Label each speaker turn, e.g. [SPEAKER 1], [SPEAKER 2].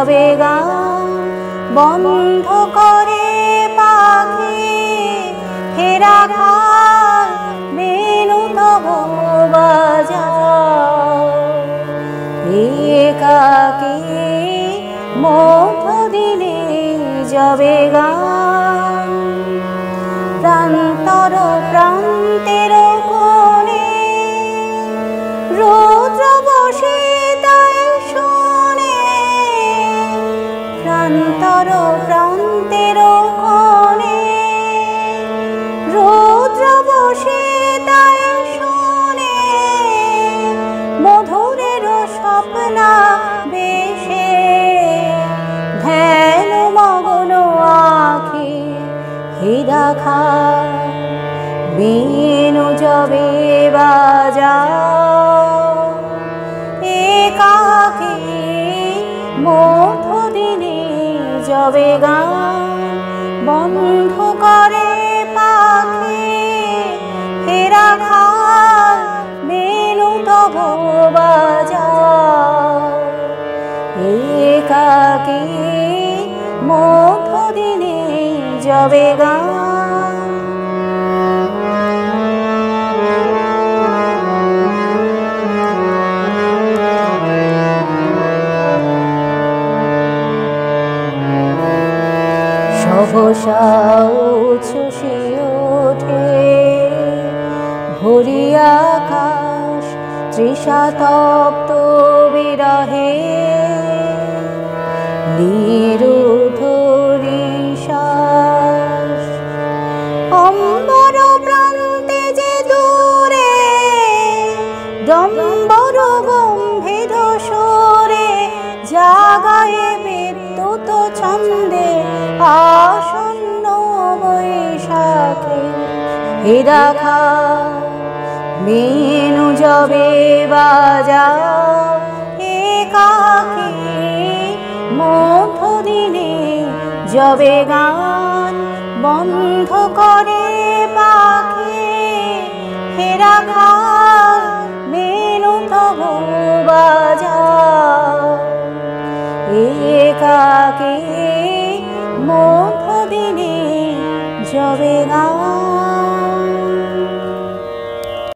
[SPEAKER 1] যাবে গান বন্ধ করে পাখি হেরা খাল বেনু তব বাজাও একাকী মধ্য দিনে যাবে গান প্রান্তর প্রান্তের কোণে রৌদ্র বসে তাই শোনে প্রান্তর প্রান্তের কোণে রৌদ্র বসে তাই শোনে মধুরের স্বপ্না বেশে ধ্যান মগ্ন আঁখি হীরা খা বেনু যাবে বাজাও একাকী মধ্য দিনে যাবে গান বন্ধ করে পাখি হেরা খাল বেনু তব বাজাও একাকী মধ্য দিনে যাবে গান সহসা উচ্ছ্বসে ওঠে ভরি আকাশ তৃষাতপ্ত বিরহে নিরুদ্ধ নিশ্বাস অম্বর প্রান্তে যে দূরে ডম্বর গম্ভীর সুরে জাগায় বিদ্যুৎ ছন্দে আসন্ন বৈশাখে হীরা খা বেনু যাবে বাজাও একাকী মধ্য দিনে যাবে গান বন্ধ করে পাখি হেরা খাল বেনু তব বাজাও একাকী মধ্য দিনে যাবে গান।